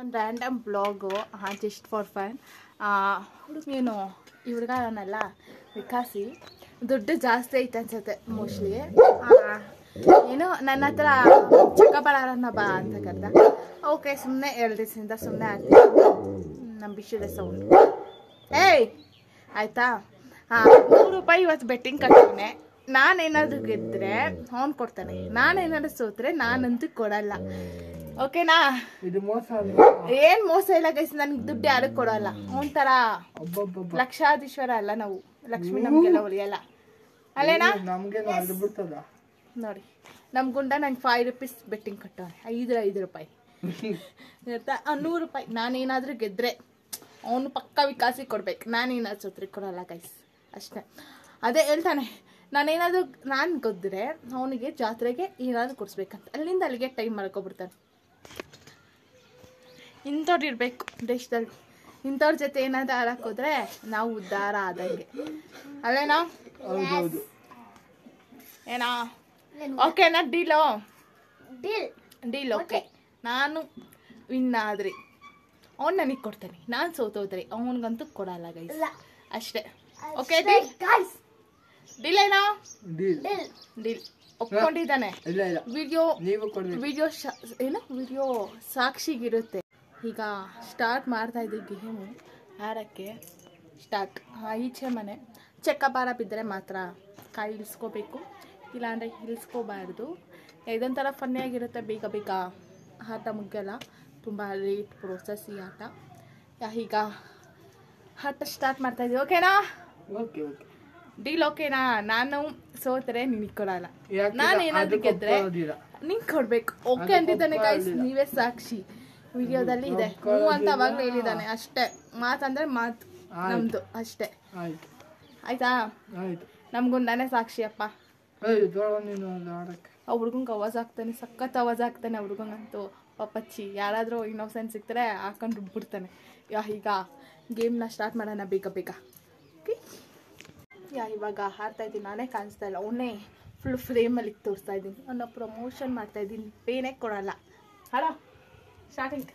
ಒಂದು random blog just for fun. ಏನು ಈ ಹುಡುಗನಲ್ಲ ವಿಕಾಸಿ ದುಡ್ಡು ಜಾಸ್ತಿ ಐತೆ ಅನ್ಸುತ್ತೆ ಮೋಸ್ಟ್ಲಿ. ಏನು ನನ್ನ ಹತ್ರ ಚಿಕ್ಕಬಳ್ಳಾರನ್ನ ಬಾ ಅಂತ ಕರೆದ. ಓಕೆ ಸುಮ್ಮನೆ 2 ದಿವಸದಿಂದ ಸುಮ್ಮನೆ ಆಗ್ತೀನಿ. ನಮ್ಮ ಬಿಸಿದೆ ಸೌಂಡ್ ಏಯ್ ಆಯಿತಾ. ₹100 ಇವತ್ತು ಬೆಟ್ಟಿಂಗ್ ಕಟ್ಟಿದ್ದೀನಿ. ನಾನೇನಾದರೂ ಗೆದ್ದರೆ ಅವ್ನು ಕೊಡ್ತಾನೆ, ನಾನೇನಾದ್ರು ಸೋತ್ರೆ ನಾನಂತೂ ಕೊಡಲ್ಲ. ಓಕೆನಾ? ಏನ್ ಮೋಸ ಇಲ್ಲ ಗೈಸ್, ನನಗೆ ದುಡ್ಡು ಯಾರು ಕೊಡಲ್ಲ. ಒಂಥರ ಲಕ್ಷಾಧೀಶ್ವರ ಅಲ್ಲ ನಾವು, ಲಕ್ಷ್ಮಿ ನಮ್ಗೆಲ್ಲ ಉಳಿಯಲ್ಲ ಅಲ್ಲೇನಾ? ನೋಡಿ ನಮ್ ಗುಂಡ ನಂಗೆ ₹5 ಬೆಟ್ಟಿಂಗ್ ಕಟ್ಟವ್ರೆ. ₹5 ₹100. ನಾನೇನಾದ್ರೂ ಗೆದ್ರೆ ಅವನು ಪಕ್ಕ ವಿಕಾಸಿ ಕೊಡ್ಬೇಕು, ನಾನೇನಾದ್ರು ಸೋತ್ರೆ ಕೊಡಲ್ಲ ಗೈಸ್ ಅಷ್ಟೇ. ಅದೇ ಹೇಳ್ತಾನೆ, ನಾನು ಗೆದ್ರೆ ಅವನಿಗೆ ಜಾತ್ರೆಗೆ ಏನಾದ್ರು ಕೊಡಿಸ್ಬೇಕಂತ. ಅಲ್ಲಿಂದ ಅಲ್ಲಿಗೆ ಟೈಮ್ ಮಾಡ್ಕೊಬಿಡ್ತಾನೆ. ಇಂಥವ್ರು ಇರಬೇಕು ದೇಶದಲ್ಲಿ. ಇಂಥವ್ರ ಜೊತೆ ಏನಾದ್ರು ಆಡಕ್ಕೆ ಹೋದ್ರೆ ನಾವು ಉದ್ಧಾರ ಆದಂಗೆ ಅಲ್ಲೇನಾ? ಏನಾ? ಓಕೆನಾ? Deal okay. ನಾನು ವಿನ್ ಆದ್ರಿ ಅವ್ನು ನನಗೆ ಕೊಡ್ತಾನೆ, ನಾನು ಸೋತೋದ್ರಿ ಅವನಿಗಂತೂ ಕೊಡಲ್ಲ ಗೈಸ್ ಅಷ್ಟೇ. ಓಕೆ ಡೀಲ್ ಏನಾ? ಡೀಲ್ ಒಪ್ಕೊಂಡಿದ್ದಾನೆ. ವಿಡಿಯೋ ಏನು ವಿಡಿಯೋ ಸಾಕ್ಷಿಗಿರುತ್ತೆ. ಈಗ ಸ್ಟಾರ್ಟ್ ಮಾಡ್ತಾ ಇದ್ದೀವಿ ಗೇಮು ಆಡೋಕ್ಕೆ. ಸ್ಟಾರ್ಟ್. ಈಚೆ ಮನೆ ಚಕ್ಕಬಾರ ಬಿದ್ದರೆ ಮಾತ್ರ ಕಾಯಿ ಇಳಿಸ್ಕೋಬೇಕು, ಇಲ್ಲಾಂದರೆ ಇಳಿಸ್ಕೋಬಾರ್ದು. ಇದೊಂಥರ ಫನ್ನಿಯಾಗಿರುತ್ತೆ. ಬೇಗ ಬೇಗ ಆಟ ಮುಗಿಯಲ್ಲ, ತುಂಬ ಲೇಟ್ ಪ್ರೋಸೆಸ್ ಈ ಆಟ. ಈಗ ಆಟ ಸ್ಟಾರ್ಟ್ ಮಾಡ್ತಾ ಇದ್ದೀವಿ. ಓಕೆನಾ? ಡೀಲ್ ಓಕೆನಾ? ನಾನು ಸೋತ್ರೆ ನಿನಗೆ ಕೊಡಲ್ಲ, ನಾನು ಏನಾದ್ರು ಗೆದ್ರೆ ನಿಂಗೆ ಕೊಡ್ಬೇಕು. ಓಕೆ ಅಂತಿದ್ದಾನೆ ಗೈಸ್, ನೀವೇ ಸಾಕ್ಷಿ. ವಿಡಿಯೋದಲ್ಲಿ ಇದೆ ಹ್ಞೂ ಅಂತ ಅವಾಗಲೇ ಹೇಳಿದ್ದಾನೆ ಅಷ್ಟೇ. ಮಾತಂದ್ರೆ ಮಾತು ನಮ್ದು ಅಷ್ಟೇ. ಆಯ್ತಾ? ನಮ್ಗುಂಡಾನೆ ಸಾಕ್ಷಿ ಅಪ್ಪ. ಹುಡ್ಗಂಗೆ ಅವಾಜ್ ಆಗ್ತಾನೆ, ಸಖತ್ ಅವಾಜ್ ಆಗ್ತಾನೆ ಹುಡ್ಗಂಗಂತೂ. ಪಪ್ಪಚ್ಚಿ ಯಾರಾದರೂ ಇನ್ನೋಸೆನ್ಸ್ ಸಿಗ್ತಾರೆ ಹಾಕೊಂಡು ಬಿಡ್ತಾನೆ. ಈಗ ಗೇಮ್ನ ಸ್ಟಾರ್ಟ್ ಮಾಡೋಣ ಬೇಗ ಬೇಗ. ಓಕೆ ಇವಾಗ ಆಡ್ತಾ ಇದ್ದೀನಿ. ನಾನೇ ಕಾಣಿಸ್ತಾ ಇಲ್ಲ, ಅವನ್ನೇ ಫುಲ್ ಫ್ರೇಮಲ್ಲಿ ತೋರಿಸ್ತಾ ಇದ್ದೀನಿ. ಅವನ್ನ ಪ್ರಮೋಷನ್ ಮಾಡ್ತಾ ಇದ್ದೀನಿ, ಪೇನೇ ಕೊಡಲ್ಲ. Hello starting.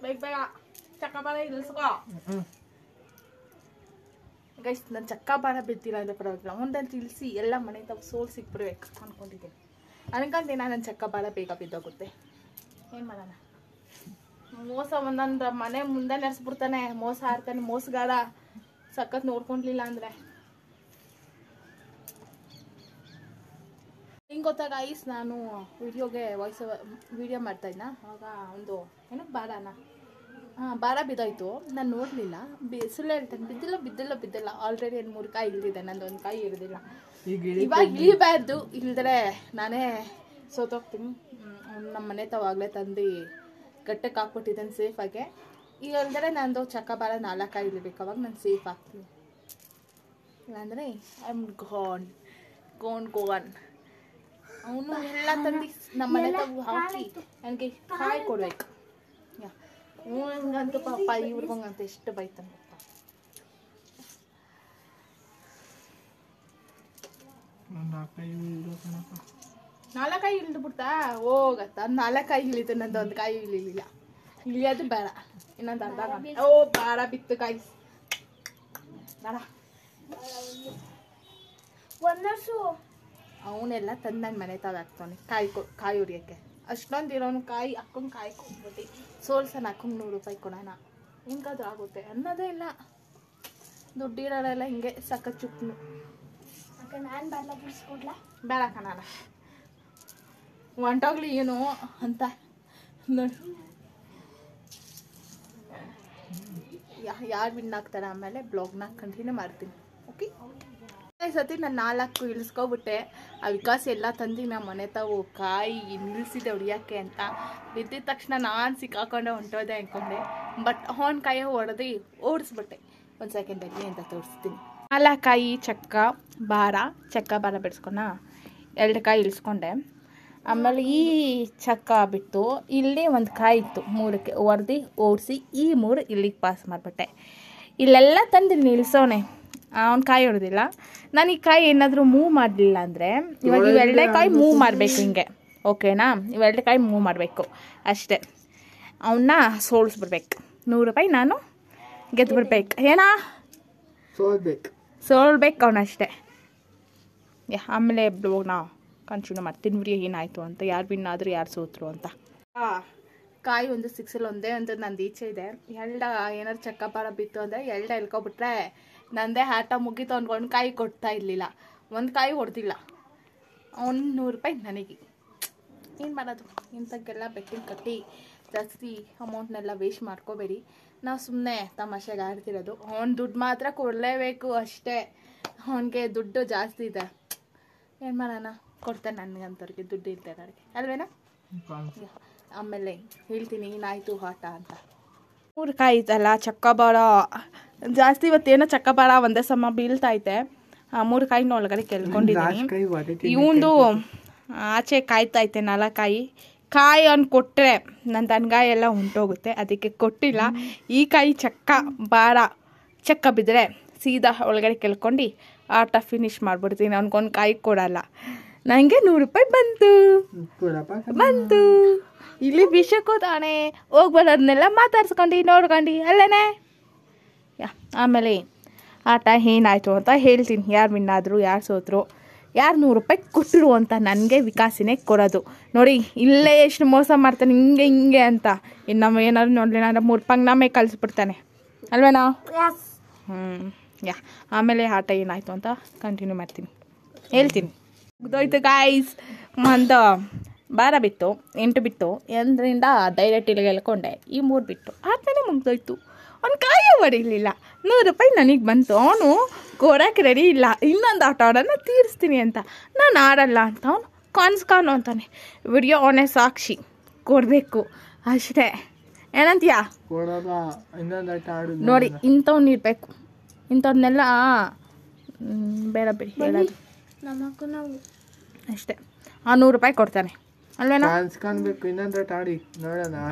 ಬೇಗ ಬೇಗ ಚಕ್ಕಬಾರ ಇಳಿಸ್ಕೋ ಗೈಸ್. ನಾನು ಚಕ್ಕಬಾರ ಬಿದ್ದಿಲ್ಲ ಅಂದರೆ ಪರವಾಗಿಲ್ಲ, ಒಂದಂತ ಇಳಿಸಿ ಎಲ್ಲ ಮನೆ ತಾವು ಸೋಲ್ಸಿಗೆ ಬಿಡ್ಬೇಕು ಅಂದ್ಕೊಂಡಿದ್ದೀನಿ. ಅನ್ಕೊಂತೀನಿ ನನ್ನ ಚಕ್ಕಬಾರ ಬೇಗ ಬಿದ್ದೋಗುತ್ತೆ. ಏನು ಮಾಡೋಣ? ಮೋಸ ಒಂದೊಂದು ಮನೆ ಮುಂದೆ ನೆರೆಸ್ಬಿಡ್ತಾನೆ, ಮೋಸ ಆಡ್ತಾನೆ ಮೋಸಗಾರ. ಸಖತ್ ನೋಡ್ಕೊಂಡ್ಲಿಲ್ಲ ಅಂದರೆ ಹಿಂಗೆ ಗೊತ್ತಾಗ ಐಸ್. ನಾನು ವಿಡಿಯೋಗೆ ವಿಡಿಯೋ ಮಾಡ್ತಾಯಿದ್ನ, ಆವಾಗ ಒಂದು ಏನೋ ಬಾರ ಬಿದ್ದೋಯ್ತು. ನಾನು ನೋಡಲಿಲ್ಲ. ಸುಳ್ಳು ಹೇಳ್ತಾನೆ, ಬಿದ್ದಿಲ್ಲ. ಆಲ್ರೆಡಿ 3 ಕಾಯಿ ಇಳಿದಿದೆ, ನಂದು 1 ಕಾಯಿ ಇಳಿದಿಲ್ಲ. ಇವಾಗ ಇಳಿಬಾರ್ದು, ಇಲ್ದ್ರೆ ನಾನೇ ಸೋತೋಗ್ತೀನಿ. ನಮ್ಮ ಮನೆ ತಾವಾಗಲೇ ತಂದು ಗಟ್ಟಕ್ಕೆ ಹಾಕ್ಬಿಟ್ಟಿದ್ದೇನೆ ಸೇಫಾಗೆ. ಈಗ ಹೇಳಿದ್ರೆ ನಂದು ಚಕ್ಕಬಾರ 4 ಕಾಯಿ ಇಳಿಬೇಕು, ಅವಾಗ ನಾನು ಸೇಫ್ ಆಗ್ತೀನಿ. ಇಲ್ಲಾಂದರೆ ಐ ಆಮ್ ಗೋನ್. ಅವನು ಎಲ್ಲ ತಂದು ನಮ್ಮ ಮನೆ ತಾವು ಹಾಕಿ ನನಗೆ ಕಾಯಿ ಕೊಡ್ಬೇಕು. ಹಂಗಂತೂ ಪಾಪ ಇವ್ರಿಗಂತ ಎಷ್ಟು ಬೈತಾನೆ ಪಾಪ. 4 ಕಾಯಿ ಇಳಿದು ಬಿಡ್ತಾ ಹೋಗತ್ತ. 4 ಕಾಯಿ ಇಳಿತು, ನಂದು 1 ಕಾಯಿ ಇಳಿಲಿಲ್ಲ. ಇಳಿಯೋದು ಬೇಡ, ಇನ್ನೊಂದು ಅರ್ಧ ಗಂಟೆ. ಬಾರ ಬಿತ್ತು ಕಾಯಿ. ಬೇಡ ಅವನೆಲ್ಲ ತಂದು ನನ್ನ ಮನೆ ತಾವು ಹಾಕ್ತಾನೆ ಕಾಯಿ ಹೊಡಿಯೋಕ್ಕೆ. ಅಷ್ಟೊಂದು ಇರೋನು ಕಾಯಿ ಹಾಕೊಂಡು ಕಾಯಿ ಕೊಟ್ಬಿಟ್ಟು ಸೋಲ್ಸನ ಹಾಕೊಂಡು ₹100 ಕೊಡೋಣ ಹೆಂಗಾದ್ರೂ ಆಗುತ್ತೆ ಅನ್ನೋದೇ ಇಲ್ಲ. ದುಡ್ಡಿರೋರೆಲ್ಲ ಹಿಂಗೆ ಸಖತ್ ಚುಕ್ನು. ಬೇಡ ಕಣಲ್ಲ, ಹೊಂಟೋಗ್ಲಿ ಏನು ಅಂತ ನೋಡಿ. ಯಾರು ವಿನ್ ಆಗ್ತಾರೆ ಆಮೇಲೆ ಬ್ಲಾಗ್ನ ಕಂಟಿನ್ಯೂ ಮಾಡ್ತೀನಿ. ಓಕೆ ಈ ಸತಿ ನಾನು 4 ಇಳಿಸ್ಕೊಬಿಟ್ಟೆ. ಆ ವಿಕಾಸ ಎಲ್ಲ ತಂದು ನಮ್ಮ ಮನೆ ತಾವು ಕಾಯಿ ನಿಲ್ಲಿಸಿದೆ ಹೊಡಿಯೋಕ್ಕೆ ಅಂತ. ಬಿದ್ದಿದ ತಕ್ಷಣ ನಾನು ಸಿಕ್ಕಾಕೊಂಡೆ ಹೊಂಟೋದೆ ಅಂದ್ಕೊಂಡೆ. ಬಟ್ ಅವನ ಕಾಯಿ ಹೊಡೆದು ಓಡಿಸ್ಬಿಟ್ಟೆ. 1 ಸೆಕೆಂಡಲ್ಲಿ ಅಂತ ತೋರಿಸ್ತೀನಿ. 4 ಕಾಯಿ ಚಕ್ಕಬಾರ ಬಿಡಿಸ್ಕೊಣ. 2 ಕಾಯಿ ಇಳಿಸ್ಕೊಂಡೆ. ಆಮೇಲೆ ಈ ಚಕ್ಕ ಬಿಟ್ಟು ಇಲ್ಲಿ 1 ಕಾಯಿ ಇತ್ತು, 3ಕ್ಕೆ ಹೊಡೆದು ಓಡಿಸಿ ಈ 3 ಇಲ್ಲಿಗೆ ಪಾಸ್ ಮಾಡಿಬಿಟ್ಟೆ. ಇಲ್ಲೆಲ್ಲ ತಂದು ನಿಲ್ಲಿಸೋನೆ. ಅವ್ನು ಕಾಯಿ ಹೊಡೆದಿಲ್ಲ. ನಾನು ಈ ಕಾಯಿ ಏನಾದರೂ ಮೂವ್ ಮಾಡಲಿಲ್ಲ ಅಂದರೆ ಇವಾಗ ಇವೆರಡೇ ಕಾಯಿ ಮೂವ್ ಮಾಡಬೇಕು ಹಿಂಗೆ, ಓಕೆನಾ? ಇವೆರಡೇ ಕಾಯಿ ಮೂವ್ ಮಾಡಬೇಕು ಅಷ್ಟೇ. ಅವನ್ನ ಸೋಲಿಸ್ಬಿಡ್ಬೇಕು. 100 ರೂಪಾಯಿ ನಾನು ಗೆದ್ದುಬಿಡ್ಬೇಕು. ಏನಾ ಸೋಲ್ಬೇಕು ಅವನಷ್ಟೇ. ಆಮೇಲೆ ನಾವು ಕಂಟಿನ್ಯೂ ಮಾಡ್ತೀನಿ ವಿಡಿಯೋ ಏನಾಯಿತು ಅಂತ, ಯಾರು ವಿನ್ ಆದರೂ ಯಾರು ಸೋತರು ಅಂತ. ಕಾಯಿ ಒಂದು 6ಅಲ್ಲಿ ಒಂದೇ ಒಂದು ನಂದು ಈಚೆ ಇದೆ. ಏನಾದ್ರು ಚಕ್ಕಪಾರ ಬಿತ್ತು ಅಂದರೆ ಎಳ್ಕೊಬಿಟ್ರೆ ನಂದೇ ಆಟ ಮುಗೀತು. ಅಂದ್ಕೊಂಡು ಕಾಯಿ ಕೊಡ್ತಾ ಇರಲಿಲ್ಲ, ಒಂದು ಕಾಯಿ ಹೊಡೆದಿಲ್ಲ. ಅವ್ನು 100 ರೂಪಾಯಿ ನನಗೆ. ಏನು ಮಾಡೋದು, ಇಂಥಕ್ಕೆಲ್ಲ ಬೆಟ್ಟಿಂಗ್ ಕಟ್ಟಿ ಜಾಸ್ತಿ ಅಮೌಂಟ್ನೆಲ್ಲ ವೇಸ್ಟ್ ಮಾಡ್ಕೋಬೇಡಿ. ನಾವು ಸುಮ್ಮನೆ ತಮಾಷೆಗೆ ಆಡ್ತಿರೋದು. ಅವ್ನು ದುಡ್ಡು ಮಾತ್ರ ಕೊಡಲೇಬೇಕು ಅಷ್ಟೇ. ಅವನಿಗೆ ದುಡ್ಡು ಜಾಸ್ತಿ ಇದೆ, ಏನು ಮಾಡೋಣ, ಕೊಡ್ತಾನೆ. ನನಗಂತವ್ರಿಗೆ ದುಡ್ಡು ಇರ್ತಾರೆ ನನಗೆ, ಅಲ್ವೇನಾ? ಆಮೇಲೆ ಹೇಳ್ತೀನಿ ಏನಾಯಿತು ಆಟ ಅಂತ. 3 ಕಾಯಿ ಇತ್ತಲ್ಲ ಚಕ್ಕಬಾರ ಜಾಸ್ತಿ. ಇವತ್ತೇನೋ ಚಕ್ಕಬಾರ ಒಂದೇ ಸಮ ಬೀಳ್ತೈತೆ. 3 ಕಾಯಿನ ಒಳಗಡೆ ಕೆಲ್ಕೊಂಡಿದ್ದೀನಿ. ಇವಂದು ಆಚೆ ಕಾಯ್ತೈತೆ 4 ಕಾಯಿ. ಕಾಯಿ ಅವ್ನು ಕೊಟ್ಟರೆ ನನ್ನ ತನ್ಗಾಯಿ ಎಲ್ಲ ಹೊಂಟೋಗುತ್ತೆ, ಅದಕ್ಕೆ ಕೊಟ್ಟಿಲ್ಲ. ಈ ಕಾಯಿ ಚಕ್ಕ ಬಾರ ಚಕ್ಕ ಬಿದ್ದರೆ ಸೀದಾ ಒಳಗಡೆ ಕೆಲ್ಕೊಂಡು ಆಟ ಫಿನಿಶ್ ಮಾಡಿಬಿಡ್ತೀನಿ. ಅವ್ನಿಗೊಂದು ಕಾಯಿ ಕೊಡಲ್ಲ. ನನಗೆ 100 ರೂಪಾಯಿ ಬಂತು. ಇಲ್ಲಿ ವಿಷಕ್ಕೂ ತಾನೇ ಹೋಗಿ ಬರೋದನ್ನೆಲ್ಲ ಮಾತಾಡ್ಸ್ಕೊಂಡು ನೋಡ್ಕೊಂಡು ಅಲ್ಲೇನೆ. ಆಮೇಲೆ ಆಟ ಏನಾಯಿತು ಅಂತ ಹೇಳ್ತೀನಿ. ಯಾರು ವಿನ್ ಆದರು, ಯಾರು ಸೋತರು, ಯಾರು 100 ರೂಪಾಯಿ ಕೊಟ್ಟರು ಅಂತ ನನಗೆ ವಿಕಾಸಿನೇ ಕೊಡೋದು. ನೋಡಿ ಇಲ್ಲೇ ಎಷ್ಟು ಮೋಸ ಮಾಡ್ತಾನೆ ಹಿಂಗೆ ಅಂತ. ಇನ್ನು ನಾವು ಏನಾದ್ರು ನೋಡಲಿ ನಾನು 3 ರೂಪಾಯಿ ಕಳಿಸ್ಬಿಡ್ತಾನೆ, ಅಲ್ವೇನಾ? ಆಮೇಲೆ ಆಟ ಏನಾಯಿತು ಅಂತ ಕಂಟಿನ್ಯೂ ಮಾಡ್ತೀನಿ, ಹೇಳ್ತೀನಿ. ಮುಗ್ದೋಯ್ತು ಗಾಯ್ಸ್. ಒಂದು 12 ಬಿತ್ತು, 8 ಬಿತ್ತು, 8ರಿಂದ ಡೈರೆಕ್ಟ್ ಇಲ್ಲಿಗೆ ಎಳ್ಕೊಂಡೆ. ಈ 3 ಬಿಟ್ಟು ಆದಮೇಲೆ ಮುಗ್ದೋಯ್ತು. ಅವ್ನು ಕಾಯಿ ಹೊಡಿಲಿಲ್ಲ. 100 ರೂಪಾಯಿ ನನಗೆ ಬಂತು. ಅವನು ಕೊಡೋಕ್ಕೆ ರೆಡಿ ಇಲ್ಲ. ಇನ್ನೊಂದು ಆಟ ಆಡೋಣ ತೀರಿಸ್ತೀನಿ ಅಂತ. ನಾನು ಆಡಲ್ಲ ಅಂತ ಅವನು ಕಾನ್ಸ್ಕಾನು ಅಂತಾನೆ. ವಿಡಿಯೋ ಅವನೇ ಸಾಕ್ಷಿ, ಕೊಡಬೇಕು ಅಷ್ಟೇ. ಏನಂತೀಯಾ? ನೋಡಿ ಇಂಥವ್ನು ಇರಬೇಕು. ಇಂಥವ್ರನ್ನೆಲ್ಲ ಬೇಡ ಬಿಡಿ ಹೇಳೋದು ಅಷ್ಟೇ. 100 ರೂಪಾಯಿ ಕೊಡ್ತಾನೆ, ಅಲ್ವೇನಾ?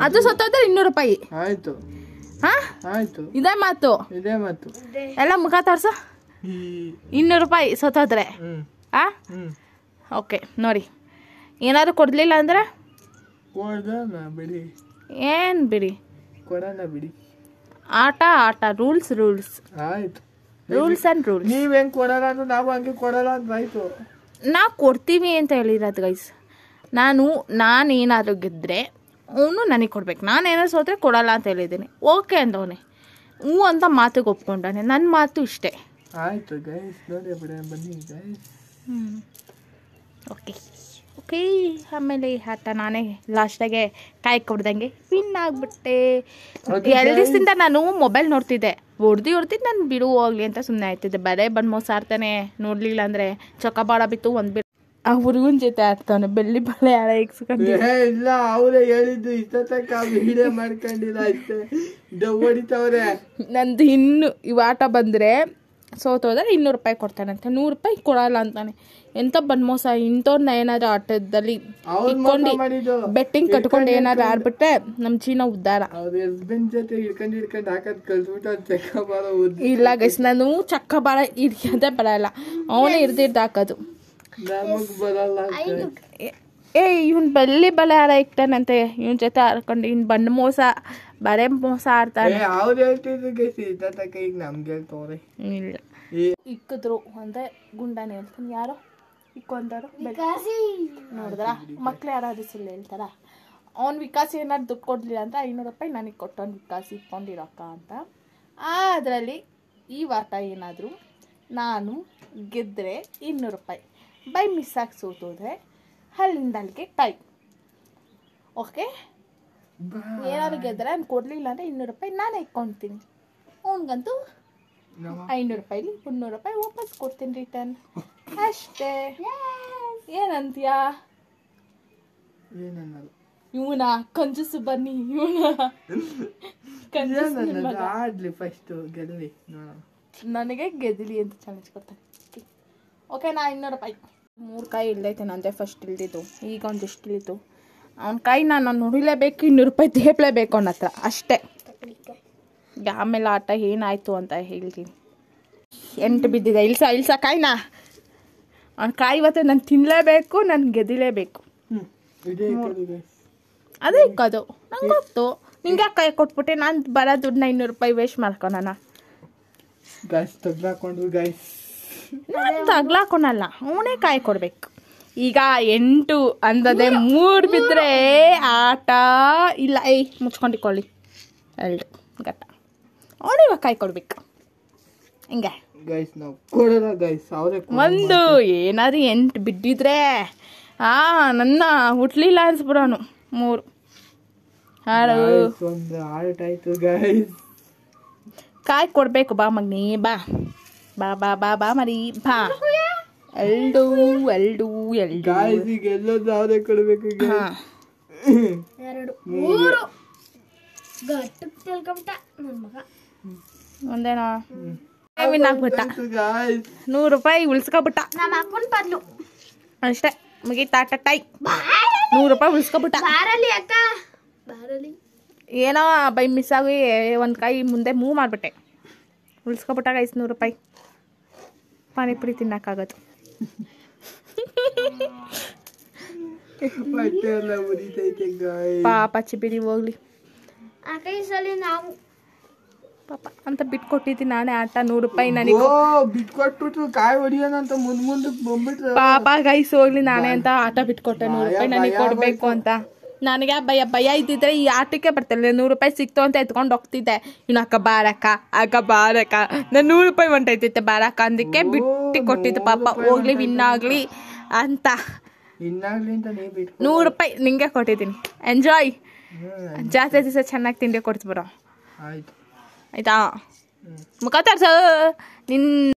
ಅದು ಸತ್ತೋದ್ರೆ 200 ರೂಪಾಯಿ. ಇದೇ ಮಾತು ಎಲ್ಲ ಮುಖ ತೋರ್ಸ. 200 ರೂಪಾಯಿ ಸತ್ತೋದ್ರೆ. ಓಕೆ ನೋಡಿ, ಏನಾದ್ರು ಕೊಡ್ಲಿಲ್ಲ ಅಂದ್ರೆ ಏನು ಬಿಡಿ, ಆಟ ರೂಲ್ಸ್ ಆ್ಯಂಡ್ ರೂಲ್ಸ್. ನೀವೇನು ಕೊಡಲ್ಲ ಅಂದ್ರೆ ನಾವು ಹಂಗೆ ಕೊಡಲ್ಲ ಅಂತ ಆಯ್ತು. ನಾವು ಕೊಡ್ತೀವಿ ಅಂತ ಹೇಳಿರೋದು ಗೈಸ್. ನಾನೇನಾದರೂ ಗೆದ್ದರೆ ಅವನು ನನಗೆ ಕೊಡ್ಬೇಕು. ನಾನೇನಾದ್ರು ಸೋತ್ರೆ ಕೊಡಲ್ಲ ಅಂತ ಹೇಳಿದ್ದೀನಿ. ಓಕೆ ಅಂದವನೇ, ಹ್ಞೂ ಅಂತ ಮಾತಿಗೆ ಒಪ್ಕೊಂಡಾನೆ. ನನ್ನ ಮಾತು ಇಷ್ಟೇ. ಆಯಿತು ಗೈಸ್, ನೋಡಿ ಬನ್ನಿ ಗೈಸ್. ಓಕೆ ಆಮೇಲೆ ಆಟ ನಾನೇ ಲಾಸ್ಟಾಗೆ ಕಾಯಿ ಕೊಡ್ದಂಗೆ ವಿನ್ ಆಗಿಬಿಟ್ಟೆ. 2 ದಿವಸದಿಂದ ನಾನು ಮೊಬೈಲ್ ನೋಡ್ತಿದ್ದೆ. ಹೊಡ್ದು ನಾನು ಬಿಡು ಹೋಗ್ಲಿ ಅಂತ ಸುಮ್ಮನೆ ಆಯ್ತಿದ್ದೆ. ಬರೇ ಬಂದು ಮೋಸ ಆಡ್ತಾನೆ. ನೋಡಲಿಲ್ಲ ಅಂದರೆ ಚೊಕ್ಕಬಾಳ ಬಿತ್ತು ಒಂದು ಬಿಟ್ಟು ಆ ಹುಡುಗನ ಜೊತೆ ಆಡ್ತಾನೆ. ಬೆಳ್ಳಿ ಬಾಳೆ ಆಡ ಇಕ್ಸ್ಕೊಂಡು. ಇಲ್ಲ, ಅವರೇ ಹೇಳಿದ್ದು ಇಷ್ಟೊತ್ತಕ್ಕ ವಿಡಿಯೋ ಮಾಡ್ಕೊಂಡಿಲ್ಲ ಅಷ್ಟೇ. ಹೊಡಿತವ್ರೆ. ನಂದು ಇನ್ನು ಇವು ಆಟ ಬಂದರೆ ಸೋತೋದ್ರೆ 200 ರೂಪಾಯಿ ಕೊಡ್ತಾನಂತೆ. 100 ರೂಪಾಯಿ ಕೊಡಲ್ಲ ಅಂತಾನೆ. ಎಂತ ಬಂದು ಮೋಸ. ಇಂಥವ್ರನ್ನ ಏನಾದ್ರು ಆಟದಲ್ಲಿ ಇಟ್ಕೊಂಡು ಬೆಟ್ಟಿಂಗ್ ಕಟ್ಕೊಂಡು ಏನಾದ್ರು ಆಡ್ಬಿಟ್ರೆ ನಮ್ಮ ಜೀವನ ಉದ್ಧಾರ. ಇಲ್ಲ ಗೈಸ್, ನಾನು ಚಕ್ಕಬಾಳ ಹಿಡಿಯೋದೇ ಬರಲ್ಲ. ಅವನೇ ಹಿಡ್ದು ಹಾಕೋದು. ಇವನ್ ಬೆಳ್ಳಿ ಬಲೆ ಆಡ ಇಕ್ತಾನಂತೆ. ಇವನ್ ಜೊತೆ ಆಡ್ಕೊಂಡು ಇವ್ನು ಬಂದು ಮೋಸ ಬರೇ ಮೋಸ ಆಡ್ತಾನೆ. ಇಲ್ಲ ಇಕ್ಕಿದ್ರು ಅಂದ್ರೆ ಗುಂಡಾನೆ ಹೇಳ್ತಾನೆ. ಯಾರೋ ಇಕ್ಕೊಂಡವ್ರು ನೋಡಿದ್ರ ಮಕ್ಳು ಯಾರಾದ್ರೂ ಸುಳ್ಳು ಹೇಳ್ತಾರ? ಅವ್ನು ವಿಕಾಸ್ ಏನಾದ್ರು ದುಡ್ಡು ಕೊಡ್ಲಿಲ್ಲ ಅಂತ 500 ರೂಪಾಯಿ ನನಗೆ ಕೊಟ್ಟವ್ನು. ವಿಕಾಸ್ ಇಟ್ಕೊಂಡಿರೋಕ್ಕ ಅಂತ. ಅದರಲ್ಲಿ ಈ ಆಟ ಏನಾದರೂ ನಾನು ಗೆದ್ದರೆ 200 ರೂಪಾಯಿ, ಬೈ ಮಿಸ್ ಆಗಿ ಸೋತೋದ್ರೆ ಅಲ್ಲಿಂದ ಅಲ್ಲಿಗೆ ಟೈಮ್. ಓಕೆ, ಏನಾದ್ರು ಗೆದ್ದರೆ ಅವ್ನು ಕೊಡಲಿಲ್ಲ ಅಂದರೆ 200 ರೂಪಾಯಿ ನಾನೇ ಇಟ್ಕೊಳ್ತೀನಿ. ಅವ್ನಿಗಂತೂ 500 ರೂಪಾಯಿಲಿ 300 ರೂಪಾಯಿ ವಾಪಸ್ ಕೊಡ್ತೀನಿ ರಿಟರ್ನ್ ಅಷ್ಟೇ. ಏನಂತೀಯಾ? ಇವನ ಕಂಜೂಸು ಬನ್ನಿ. ನನಗೆ ಗೆದ್ದಲಿ ಅಂತ ಚಾಲೆಂಜ್ ಕೊಡ್ತಾನೆ. ಓಕೆ, ನಾ 200 ರೂಪಾಯಿ 3 ಕಾಯಿ ಇಳ್ದೈತೆ. ನಂದೇ ಫಸ್ಟ್ ಇಳ್ದಿದ್ದು. ಈಗ ಒಂದಿಷ್ಟು ಇಳಿತು. ಅವ್ನ ಕಾಯಿ ನಾನು ನೋಡಿಲೇಬೇಕು. 200 ರೂಪಾಯಿ ತೇಪ್ಲೇಬೇಕು ಅವನ ಹತ್ರ ಅಷ್ಟೇ. ಆಮೇಲೆ ಆಟ ಏನಾಯಿತು ಅಂತ ಹೇಳ್ತೀನಿ. ಎಂಟು ಬಿದ್ದಿದೆ. ಇಲ್ಸ ಕಾಯಿನಾ ಅವ್ನು ಕಾಯಿ ಇವತ್ತು ನಾನು ತಿನ್ನಲೇಬೇಕು, ನಾನು ಗೆದಿಲೇಬೇಕು. ಅದೇ ಇಕ್ಕೋದು ನಂಗೆ ಗೊತ್ತು. ನಿಂಗೆ ಕಾಯಿ ಕೊಟ್ಬಿಟ್ಟೆ, ನಾನು ಬರೋ ದುಡ್ಡನ್ನ 200 ರೂಪಾಯಿ ವೇಸ್ಟ್ ಮಾಡ್ಕೊಳಣ. ನಾನು ತಗ್ಲಾಕೊಳಲ್ಲ, ಅವನೇ ಕಾಯಿ ಕೊಡ್ಬೇಕು. ಈಗ 8 ಅಂದದೆ 3 ಬಿದ್ದರೆ ಆಟ ಇಲ್ಲ. ಮುಚ್ಕೊಂಡಿಕೊಳ್ಳಿ 2 ಗಟ್ಟ. ಅವನು ಇವಾಗ ಕಾಯಿ ಕೊಡ್ಬೇಕು. ಹಿಂಗೆ ಒಂದು ಏನಾದ್ರು 8 ಬಿದ್ದಿದ್ರೆ ನನ್ನ ಹುಟ್ಲಿಲ್ಲ ಅನ್ಸ್ಬಿಡೋನು. 3 ಕಾಯಿ ಕೊಡ್ಬೇಕು. ಬಾ ಮಗ್ನಿ, ಬಾ ಬಾ ಬಾ ಬಾ ಬಾ ಮರಿ ಬಾ. 2 ಕೊಡ್ಬೇಕು. 2 ಒಂದೇನೋ ವಿನ್ ಆಗ್ಬಿಟ್ಟ. 100 ರೂಪಾಯಿ ಉಳಿಸ್ಕೊಬಿಟ್ಟ. ನಮ್ಮ ಅಪ್ಪನ ಬದ್ಲು ಅಷ್ಟೇ, ಮುಗೀತಾ ಟೈ. 100 ರೂಪಾಯಿ ಉಳಿಸ್ಕೊಬಿಟ್ಟ. ಏನೋ ಬೈ ಮಿಸ್ ಆಗಿ ಒಂದು ಕಾಯಿ ಮುಂದೆ ಮೂವ್ ಮಾಡಿಬಿಟ್ಟೆ. ಉಳಿಸ್ಕೊಬಿಟ್ಟ ಗೈಸ್ 100 ರೂಪಾಯಿ. ಪಾನಿಪುರಿ ತಿನ್ನಕ್ಕಾಗದು. ಪಾಪ ಚಿಬಿಡಿ ಹೋಗ್ಲಿ ನಾವು ಪಾಪ ಅಂತ ಬಿಟ್ಕೊಟ್ಟಿದ್ದೀನಿ ನಾನೇ ಆಟ. 100 ರೂಪಾಯಿ ನನಗೆ ಬಿಟ್ಕೊಟ್ಬಿಟ್ರು ಕಾಯಿ ಹೊಡಿಯೋಣ ಅಂತ ಮುಂದಕ್ಕೆ ಬಂದ್ಬಿಟ್ರೆ ಪಾಪ ಗೈಸ್ ಹೋಗ್ಲಿ ನಾನೇ ಅಂತ ಆಟ ಬಿಟ್ಕೊಟ್ಟೆ. 100 ರೂಪಾಯಿ ನನಗೆ ಕೊಡಬೇಕು ಅಂತ. ನನಗೆ ಭಯ ಇದ್ದಿದ್ರೆ ಈ ಆಟಕ್ಕೆ ಬರ್ತಿಲ್ಲ. 100 ರೂಪಾಯಿ ಸಿಕ್ತು ಅಂತ ಎತ್ಕೊಂಡು ಹೋಗ್ತಿದ್ದೆ. ಇನ್ನು ಅಕ್ಕ ಬಾರಕ್ಕ ನಾನು 100 ರೂಪಾಯಿ ಹೊಂಟೈತಿತ್ತೆ ಬಾರಕ್ಕ ಅಂದಕ್ಕೆ ಬಿಟ್ಟು ಕೊಟ್ಟಿದ್ದು. ಪಾಪ ಹೋಗ್ಲಿ ವಿನ್ ಆಗಲಿ ಅಂತ 100 ರೂಪಾಯಿ ನಿಂಗೆ ಕೊಟ್ಟಿದ್ದೀನಿ. ಎಂಜಾಯ್. ಜಾಸ್ತಿ ದಿವಸ ಚೆನ್ನಾಗಿ ತಿಂಡಿ ಕೊಡ್ಸ್ಬಿಡೋ ಆಯ್ತಾ. ಮುಖ ತೋರ್ಸು ನಿನ್ನ.